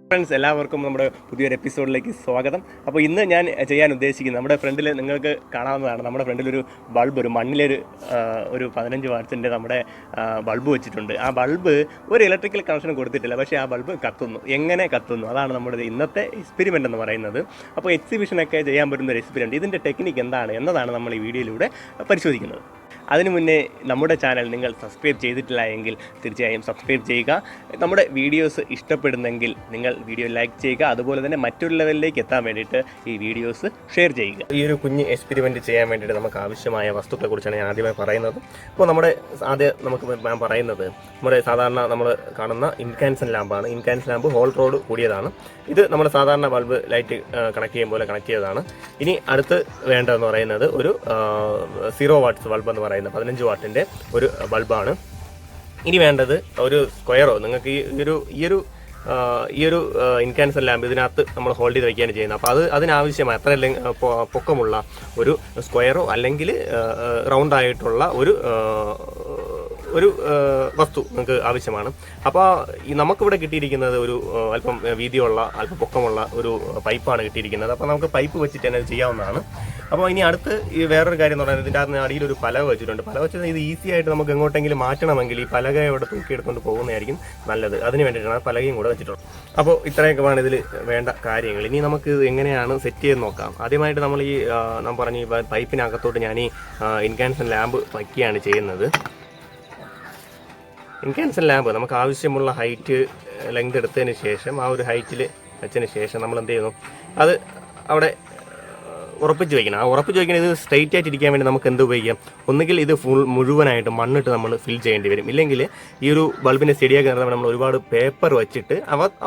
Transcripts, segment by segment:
Friends എല്ലാവർക്കും നമ്മുടെ പുതിയൊരു എപ്പിസോഡിലേക്ക് സ്വാഗതം. അപ്പോൾ ഇന്ന് ഞാൻ ചെയ്യാൻ ഉദ്ദേശിക്കുന്നത് നമ്മുടെ ഫ്രണ്ടിൽ നിങ്ങൾക്ക് കാണാവുന്നതാണ്. നമ്മുടെ ഫ്രണ്ടിലൊരു ബൾബ്, ഒരു മണ്ണിലൊരു 15 വാട്ട്സിൻ്റെ നമ്മുടെ ബൾബ് വെച്ചിട്ടുണ്ട്. ആ ബൾബ് ഒരു ഇലക്ട്രിക്കൽ കണക്ഷൻ കൊടുത്തിട്ടില്ല, പക്ഷേ ആ ബൾബ് കത്തുന്നു. എങ്ങനെ കത്തുന്നു? അതാണ് നമ്മുടെ ഇന്നത്തെ എക്സ്പെരിമെൻ്റ് എന്ന് പറയുന്നത്. അപ്പോൾ എക്സിബിഷനൊക്കെ ചെയ്യാൻ പറ്റുന്ന ഒരു എക്സ്പെരിമെൻ്റ്, ഇതിൻ്റെ ടെക്നിക്ക് എന്താണ് എന്നതാണ് നമ്മൾ ഈ വീഡിയോയിലൂടെ പരിശോധിക്കുന്നത്. അതിനു മുന്നേ നമ്മുടെ ചാനൽ നിങ്ങൾ സബ്സ്ക്രൈബ് ചെയ്തിട്ടില്ല എങ്കിൽ തീർച്ചയായും സബ്സ്ക്രൈബ് ചെയ്യുക. നമ്മുടെ വീഡിയോസ് ഇഷ്ടപ്പെടുന്നെങ്കിൽ നിങ്ങൾ വീഡിയോ ലൈക്ക് ചെയ്യുക. അതുപോലെ തന്നെ മറ്റുള്ളവരിലേക്ക് എത്താൻ വേണ്ടിയിട്ട് ഈ വീഡിയോസ് ഷെയർ ചെയ്യുക. ഈ ഒരു കുഞ്ഞ് എക്സ്പെരിമെൻറ്റ് ചെയ്യാൻ വേണ്ടിയിട്ട് നമുക്ക് ആവശ്യമായ വസ്തുക്കളെക്കുറിച്ചാണ് ഞാൻ ആദ്യമായി പറയുന്നത്. അപ്പോൾ ഞാൻ പറയുന്നത് നമ്മുടെ സാധാരണ നമ്മൾ കാണുന്ന ഇൻകാൻസൻ ലാമ്പാണ്. ഇൻകാൻസൻ ലാമ്പ് ഹോൾ റോഡ് കൂടിയതാണ്. ഇത് നമ്മൾ സാധാരണ ബൾബ് ലൈറ്റ് കണക്ട് ചെയ്യും പോലെ കണക്ട് ചെയ്തതാണ്. ഇനി അടുത്ത് വേണ്ടതെന്ന് പറയുന്നത് ഒരു 0 വാട്ട്സ് ബൾബ് എന്ന് പറയുന്നത് 15 വാട്ടിൻ്റെ ഒരു ബൾബാണ്. ഇനി വേണ്ടത് ഒരു സ്ക്വയറോ, നിങ്ങൾക്ക് ഈ ഒരു ഇൻകാൻസർ ലാമ്പ് ഇതിനകത്ത് നമ്മൾ ഹോൾഡ് ചെയ്ത് വയ്ക്കുകയാണ് ചെയ്യുന്നത്. അപ്പോൾ അതിനാവശ്യമായ അത്ര പൊക്കമുള്ള ഒരു സ്ക്വയറോ അല്ലെങ്കിൽ റൗണ്ട് ആയിട്ടുള്ള ഒരു വസ്തു നിങ്ങൾക്ക് ആവശ്യമാണ്. അപ്പോൾ നമുക്കിവിടെ കിട്ടിയിരിക്കുന്നത് ഒരു അല്പം വീതിയുള്ള അല്പം പൊക്കമുള്ള ഒരു പൈപ്പാണ് കിട്ടിയിരിക്കുന്നത്. അപ്പോൾ നമുക്ക് പൈപ്പ് വെച്ചിട്ട് തന്നെ ചെയ്യാവുന്നതാണ്. അപ്പോൾ ഇനി അടുത്ത് ഈ വേറൊരു കാര്യം എന്ന് പറയുന്നത്, ഇതിൻ്റെ അകത്ത് അടിയിലൊരു പലക വെച്ചിട്ടുണ്ട്. പലക വെച്ചാൽ ഇത് ഈസി ആയിട്ട് നമുക്ക് എങ്ങോട്ടെങ്കിലും മാറ്റണമെങ്കിൽ ഈ പലകയോടെ തൂക്കിയെടുത്തുകൊണ്ട് പോകുന്നതായിരിക്കും നല്ലത്. അതിന് വേണ്ടിയിട്ടാണ് പലകയും കൂടെ വെച്ചിട്ടുള്ളത്. അപ്പോൾ ഇത്രയൊക്കെ വേണം ഇതിൽ വേണ്ട കാര്യങ്ങൾ. ഇനി നമുക്ക് ഇത് എങ്ങനെയാണ് സെറ്റ് ചെയ്ത് നോക്കാം. ആദ്യമായിട്ട് നമ്മൾ നാം പറഞ്ഞ ഈ പൈപ്പിനകത്തോട്ട് ഞാൻ ഈ ഇൻകാൻസൻ ലാമ്പ് വയ്ക്കുകയാണ് ചെയ്യുന്നത്. ഇൻകാൻസൻ ലാമ്പ് നമുക്ക് ആവശ്യമുള്ള ഹൈറ്റ് ലെങ്ത് എടുത്തതിന് ശേഷം ആ ഒരു ഹൈറ്റിൽ വെച്ചതിന് ശേഷം നമ്മൾ എന്ത് ചെയ്യുന്നു, അത് അവിടെ ഉറപ്പിച്ച് വയ്ക്കണം. ആ ഉറപ്പിച്ച് വയ്ക്കണം. ഇത് സ്ട്രെയിറ്റ് ആയിട്ട് ഇരിക്കാൻ വേണ്ടി നമുക്ക് എന്ത് ഉപയോഗിക്കാം? ഒന്നുകിൽ ഇത് മുഴുവനായിട്ട് മണ്ണിട്ട് നമ്മൾ ഫിൽ ചെയ്യേണ്ടി വരും. ഇല്ലെങ്കിൽ ഈ ഒരു ബൾബിനെ സ്റ്റഡിയാക്കി നിർത്താൻ നമ്മൾ ഒരുപാട് പേപ്പർ വെച്ചിട്ട്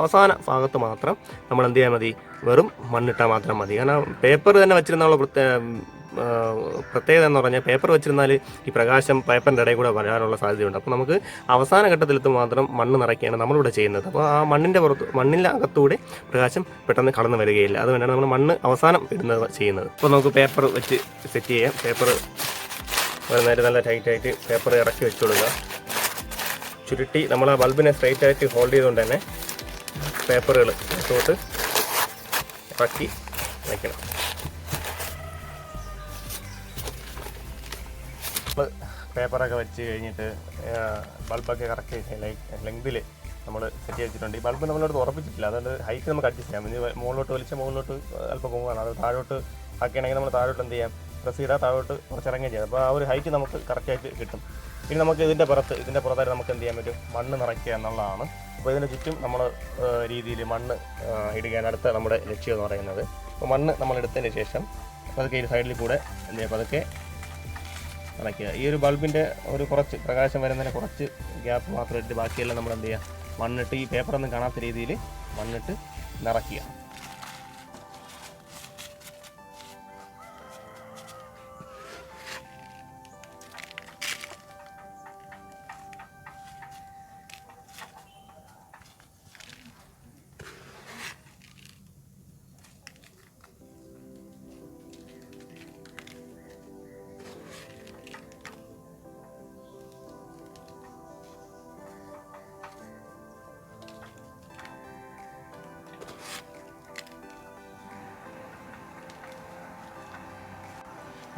അവസാന ഭാഗത്ത് മാത്രം നമ്മൾ എന്ത് ചെയ്യാൻ മതി? വെറും മണ്ണിട്ടാൽ മാത്രം മതി. കാരണം പേപ്പർ തന്നെ വെച്ചിരുന്നുള്ള പ്രത്യേകത എന്ന് പറഞ്ഞാൽ, പേപ്പർ വെച്ചിരുന്നാൽ ഈ പ്രകാശം പേപ്പറിൻ്റെ ഇടയിൽ കൂടെ വരാനുള്ള സാധ്യതയുണ്ട്. അപ്പോൾ നമുക്ക് അവസാന ഘട്ടത്തിലെത്ത് മാത്രം മണ്ണ് നിറയ്ക്കുകയാണ് നമ്മളിവിടെ ചെയ്യുന്നത്. അപ്പോൾ ആ മണ്ണിൻ്റെ അകത്തൂടെ പ്രകാശം പെട്ടെന്ന് കടന്നു വരികയില്ല. അതുകൊണ്ടാണ് നമ്മൾ മണ്ണ് അവസാനം ചെയ്യുന്നത്. അപ്പോൾ നമുക്ക് പേപ്പർ വെച്ച് സെറ്റ് ചെയ്യാം. പേപ്പർ നേരെ നല്ല ടൈറ്റായിട്ട് പേപ്പർ ഇറക്കി വെച്ച് കൊടുക്കുക. ചുരുട്ടി നമ്മൾ ആ ബൾബിനെ സ്ട്രൈറ്റ് ആയിട്ട് ഹോൾഡ് ചെയ്തുകൊണ്ട് തന്നെ പേപ്പറുകൾ ഇട്ടോട്ട് ഇറക്കി വയ്ക്കണം. പേപ്പറൊക്കെ വെച്ച് കഴിഞ്ഞിട്ട് ബൾബൊക്കെ കറക്റ്റ് ലെങ്തിൽ നമ്മൾ സെറ്റ് ചെയ്തിട്ടുണ്ട്. ഈ ബൾബ് നമ്മളോട് ഉറപ്പിച്ചിട്ടില്ല, അതുകൊണ്ട് ഹൈറ്റ് നമുക്ക് അഡ്ജസ്റ്റ് ചെയ്യാം. ഇനി മുകളിലോട്ട് മുകളിലോട്ട് അല്പം പോകുകയാണ്. അത് താഴോട്ട് ആക്കുകയാണെങ്കിൽ നമ്മൾ താഴോട്ട് എന്ത് ചെയ്യാം? പ്രസ് ചെയ്താൽ താഴോട്ട് കുറച്ച് ഇറങ്ങുകയും ചെയ്യാം. അപ്പോൾ ആ ഒരു ഹൈറ്റ് നമുക്ക് കറക്റ്റായിട്ട് കിട്ടും. ഇനി നമുക്ക് ഇതിൻ്റെ പുറത്തായിട്ട് നമുക്ക് എന്ത് ചെയ്യാൻ പറ്റും? മണ്ണ് നിറയ്ക്കുക എന്നുള്ളതാണ്. അപ്പോൾ ഇതിന് ചുറ്റും നമ്മൾ രീതിയിൽ മണ്ണ് ഇടുകയാണ് അടുത്ത നമ്മുടെ ലക്ഷ്യം എന്ന് പറയുന്നത്. അപ്പോൾ മണ്ണ് നമ്മൾ എടുത്തതിന് ശേഷം പതുക്കെ ഈ സൈഡിൽ കൂടെ എന്ത് ചെയ്യുക? പതുക്കെ നിറയ്ക്കുക. ഈ ഒരു ബൾബിൻ്റെ ഒരു കുറച്ച് പ്രകാശം വരുന്നതിന് കുറച്ച് ഗ്യാപ്പ് മാത്രം ഇട്ട് ബാക്കിയെല്ലാം നമ്മൾ എന്ത് ചെയ്യുക? മണ്ണിട്ട് ഈ പേപ്പറൊന്നും കാണാത്ത രീതിയിൽ മണ്ണിട്ട് നിറയ്ക്കുക.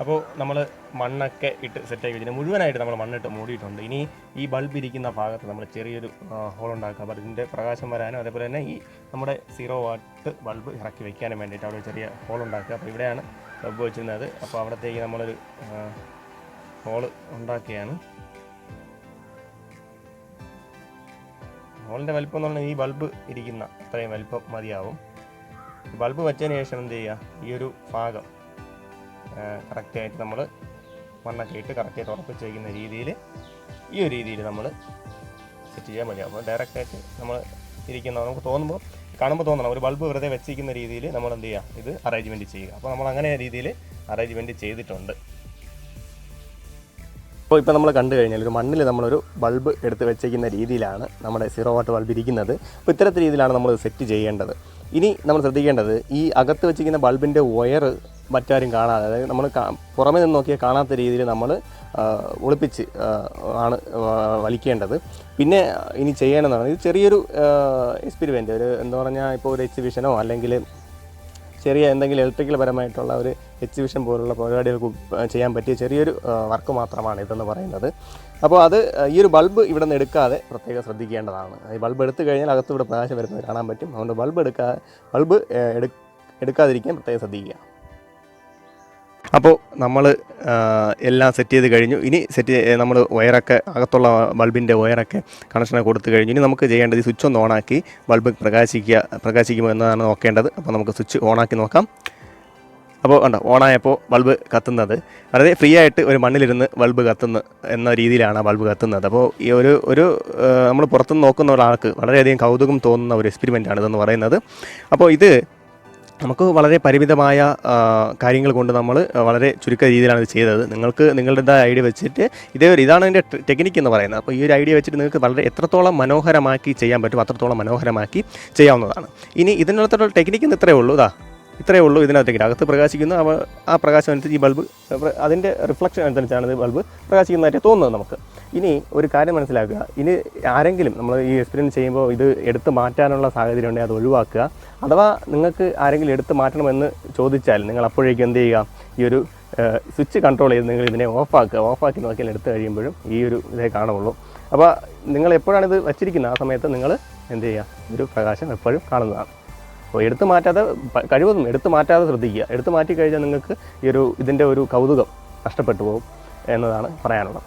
അപ്പോൾ നമ്മൾ മണ്ണൊക്കെ ഇട്ട് സെറ്റാക്കി വെച്ചിട്ട് മുഴുവനായിട്ട് നമ്മൾ മണ്ണിട്ട് മൂടിയിട്ടുണ്ട്. ഇനി ഈ ബൾബ് ഇരിക്കുന്ന ഭാഗത്ത് നമ്മൾ ചെറിയൊരു ഹോൾ ഉണ്ടാക്കുക. അപ്പോൾ ഇതിൻ്റെ പ്രകാശം വരാനും അതേപോലെ തന്നെ ഈ നമ്മുടെ 0 വാട്ട് ബൾബ് ഇറക്കി വയ്ക്കാനും വേണ്ടിയിട്ട് അവിടെ ചെറിയ ഹോൾ ഉണ്ടാക്കുക. അപ്പോൾ ഇവിടെയാണ് ബൾബ് വെച്ചിരുന്നത്. അപ്പോൾ അവിടത്തേക്ക് നമ്മളൊരു ഹോൾ ഉണ്ടാക്കുകയാണ്. ഹോളിൻ്റെ വലിപ്പം എന്ന് പറഞ്ഞാൽ ഈ ബൾബ് ഇരിക്കുന്ന അത്രയും വലിപ്പം മതിയാവും. ബൾബ് വെച്ചതിന് ശേഷം എന്ത് ചെയ്യുക? ഈ ഒരു ഭാഗം കറക്റ്റായിട്ട് നമ്മൾ മണ്ണൊക്കെ ഇട്ട് കറക്റ്റായിട്ട് ഉറപ്പിച്ച് വയ്ക്കുന്ന രീതിയിൽ ഈ ഒരു രീതിയിൽ നമ്മൾ സെറ്റ് ചെയ്യാൻ മതി. അപ്പോൾ ഡയറക്റ്റായിട്ട് നമ്മൾ നമുക്ക് കാണുമ്പോൾ തോന്നണം ഒരു ബൾബ് വെറുതെ വെച്ചിരിക്കുന്ന രീതിയിൽ നമ്മൾ എന്ത് ചെയ്യുക? ഇത് അറേഞ്ച്മെൻറ്റ് ചെയ്യുക. അപ്പോൾ നമ്മൾ അങ്ങനെ രീതിയിൽ അറേഞ്ച്മെൻറ്റ് ചെയ്തിട്ടുണ്ട്. ഇപ്പോൾ നമ്മൾ കണ്ടു കഴിഞ്ഞാൽ ഒരു മണ്ണിൽ നമ്മളൊരു ബൾബ് എടുത്ത് വെച്ചിരിക്കുന്ന രീതിയിലാണ് നമ്മുടെ 0 വാട്ട് ബൾബ് ഇരിക്കുന്നത്. അപ്പോൾ ഇത്തരത്തിൽ രീതിയിലാണ് നമ്മൾ സെറ്റ് ചെയ്യേണ്ടത്. ഇനി നമ്മൾ ശ്രദ്ധിക്കേണ്ടത്, ഈ അകത്ത് വെച്ചിരിക്കുന്ന ബൾബിൻ്റെ വയർ മറ്റാരും കാണാതെ, അതായത് നമ്മൾ പുറമേ നിന്ന് നോക്കിയാൽ കാണാത്ത രീതിയിൽ നമ്മൾ ഒളിപ്പിച്ച് ആണ് വലിക്കേണ്ടത്. പിന്നെ ഇനി ചെയ്യണമെന്നാണ് ഇത് ചെറിയൊരു എക്സ്പെരിമെൻ്റ്, ഒരു എന്താ പറഞ്ഞാൽ ഇപ്പോൾ ഒരു എക്സിബിഷനോ അല്ലെങ്കിൽ ചെറിയ എന്തെങ്കിലും ഇലക്ട്രിക്കൽ പരമായിട്ടുള്ള ഒരു എക്സിബിഷൻ പോലുള്ള പരിപാടികൾക്ക് ചെയ്യാൻ പറ്റിയ ചെറിയൊരു വർക്ക് മാത്രമാണ് ഇതെന്ന് പറയുന്നത്. അപ്പോൾ അത് ഈ ഒരു ബൾബ് ഇവിടെ നിന്ന് എടുക്കാതെ പ്രത്യേകം ശ്രദ്ധിക്കേണ്ടതാണ്. ഈ ബൾബ് എടുത്തു കഴിഞ്ഞാൽ അകത്ത് ഇവിടെ പ്രകാശം വരുന്നത് കാണാൻ പറ്റും. അതുകൊണ്ട് ബൾബ് എടുക്കാതിരിക്കാൻ പ്രത്യേകം ശ്രദ്ധിക്കുക. അപ്പോൾ നമ്മൾ എല്ലാം സെറ്റ് ചെയ്ത് കഴിഞ്ഞു. ഇനി നമ്മൾ വയറൊക്കെ അകത്തുള്ള ബൾബിൻ്റെ വയറൊക്കെ കണക്ഷനൊക്കെ കൊടുത്തു കഴിഞ്ഞു. ഇനി നമുക്ക് ചെയ്യേണ്ടത് ഈ സ്വിച്ച് ഒന്ന് ഓണാക്കി ബൾബ് പ്രകാശിക്കുമോ എന്നതാണ് നോക്കേണ്ടത്. അപ്പോൾ നമുക്ക് സ്വിച്ച് ഓണാക്കി നോക്കാം. അപ്പോൾ ഉണ്ടോ, ഓണായപ്പോൾ ബൾബ് കത്തുന്നത് വളരെ ഫ്രീ ആയിട്ട് ഒരു മണ്ണിലിരുന്ന് ബൾബ് കത്തുന്നു എന്ന രീതിയിലാണ് ആ ബൾബ് കത്തുന്നത്. അപ്പോൾ ഈ ഒരു നമ്മൾ പുറത്തുനിന്ന് നോക്കുന്ന ഒരാൾക്ക് വളരെയധികം കൗതുകം തോന്നുന്ന ഒരു എക്സ്പെരിമെൻ്റാണ് ഇതെന്ന് പറയുന്നത്. അപ്പോൾ ഇത് നമുക്ക് വളരെ പരിമിതമായ കാര്യങ്ങൾ കൊണ്ട് നമ്മൾ വളരെ ചുരുക്ക രീതിയിലാണ് ഇത് ചെയ്തത്. നിങ്ങൾക്ക് നിങ്ങളുടേതായ ഐഡിയ വെച്ചിട്ട് ഇതാണ് അതിൻ്റെ ടെക്നിക്ക് എന്ന് പറയുന്നത്. അപ്പോൾ ഈ ഒരു ഐഡിയ വെച്ചിട്ട് നിങ്ങൾക്ക് വളരെ എത്രത്തോളം മനോഹരമാക്കി ചെയ്യാൻ പറ്റും അത്രത്തോളം മനോഹരമാക്കി ചെയ്യാവുന്നതാണ്. ഇനി ഇതിനകത്തുള്ള ടെക്നിക്ക് ഇത്രയേ ഉള്ളൂ. ഇതിനകത്തേക്ക് അകത്ത് പ്രകാശിക്കുന്ന ആ പ്രകാശം അനുസരിച്ച് ഈ ബൾബ് അതിൻ്റെ റിഫ്ലക്ഷൻ അനുസരിച്ചാണ് ഇത് ബൾബ് പ്രകാശിക്കുന്നതായിട്ട് തോന്നുന്നത് നമുക്ക്. ഇനി ഒരു കാര്യം മനസ്സിലാക്കുക, ഇനി ആരെങ്കിലും നമ്മൾ ഈ എക്സ്പെരിമെൻറ്റ് ചെയ്യുമ്പോൾ ഇത് എടുത്ത് മാറ്റാനുള്ള സാഹചര്യം ഉണ്ടെങ്കിൽ അത് ഒഴിവാക്കുക. അഥവാ നിങ്ങൾക്ക് ആരെങ്കിലും എടുത്ത് മാറ്റണമെന്ന് ചോദിച്ചാൽ നിങ്ങൾ അപ്പോഴേക്കും എന്ത് ചെയ്യുക, ഈ ഒരു സ്വിച്ച് കൺട്രോൾ ചെയ്ത് നിങ്ങൾ ഇതിനെ ഓഫാക്കി നോക്കിയാൽ എടുത്ത് കഴിയുമ്പോഴും ഈ ഒരു ഇതേ കാണുള്ളൂ. അപ്പോൾ നിങ്ങൾ എപ്പോഴാണ് ഇത് വച്ചിരിക്കുന്നത് ആ സമയത്ത് നിങ്ങൾ എന്ത് ചെയ്യുക, ഒരു പ്രകാശം എപ്പോഴും കാണുന്നതാണ്. അപ്പോൾ കഴിവതും എടുത്തു മാറ്റാതെ ശ്രദ്ധിക്കുക. എടുത്തു മാറ്റിക്കഴിഞ്ഞാൽ നിങ്ങൾക്ക് ഇതിൻ്റെ ഒരു കൗതുകം നഷ്ടപ്പെട്ടു പോകും എന്നതാണ് പറയാനുള്ളത്.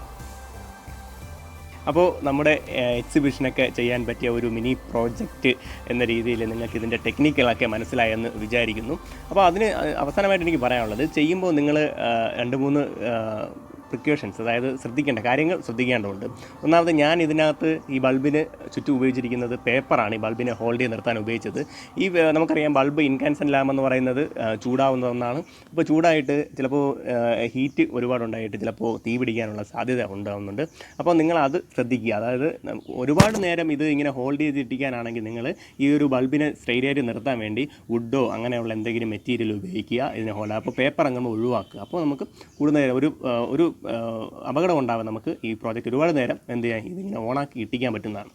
അപ്പോൾ നമ്മുടെ എക്സിബിഷനൊക്കെ ചെയ്യാൻ പറ്റിയ ഒരു മിനി പ്രോജക്റ്റ് എന്ന രീതിയിൽ നിങ്ങൾക്ക് ഇതിൻ്റെ ടെക്നിക്കുകളൊക്കെ മനസ്സിലായെന്ന് വിചാരിക്കുന്നു. അപ്പോൾ അതിന് അവസാനമായിട്ട് എനിക്ക് പറയാനുള്ളത്, ചെയ്യുമ്പോൾ നിങ്ങൾ 2-3 പ്രിക്കോഷൻസ്, അതായത് കാര്യങ്ങൾ ശ്രദ്ധിക്കേണ്ടതുണ്ട്. ഒന്നാമത്, ഞാൻ ഇതിനകത്ത് ഈ ബൾബിന് ചുറ്റും ഉപയോഗിച്ചിരിക്കുന്നത് പേപ്പറാണ്. ഈ ബൾബിനെ ഹോൾഡ് ചെയ്ത് നിർത്താൻ ഉപയോഗിച്ചത്. നമുക്കറിയാം ബൾബ് ഇൻകാൻസെൻ്റ് ലാമ്പ് എന്ന് പറയുന്നത് ചൂടാവുന്ന ഒന്നാണ്. അപ്പോൾ ചൂടായിട്ട് ചിലപ്പോൾ ഹീറ്റ് ഒരുപാടുണ്ടായിട്ട് ചിലപ്പോൾ തീ പിടിക്കാനുള്ള സാധ്യത ഉണ്ടാകുന്നുണ്ട്. അപ്പോൾ നിങ്ങളത് ശ്രദ്ധിക്കുക. അതായത് ഒരുപാട് നേരം ഇത് ഇങ്ങനെ ഹോൾഡ് ചെയ്തിട്ടിരിക്കാനാണെങ്കിൽ നിങ്ങൾ ഈ ഒരു ബൾബിനെ സ്ട്രെയിറ്റ് ആയിട്ട് നിർത്താൻ വേണ്ടി വുഡോ അങ്ങനെയുള്ള എന്തെങ്കിലും മെറ്റീരിയൽ ഉപയോഗിക്കുക ഇതിനെ ഹോൾഡ്. അപ്പോൾ പേപ്പർ അങ്ങനെ ഒഴിവാക്കുക. അപ്പോൾ നമുക്ക് കൂടുതൽ നേരം ഒരു അപകടം ഉണ്ടാവാൻ നമുക്ക് ഈ പ്രോജക്റ്റ് ഒരുപാട് നേരം ഇതിങ്ങനെ ഓണാക്കി ഇട്ടിക്കാൻ പറ്റുന്നതാണ്.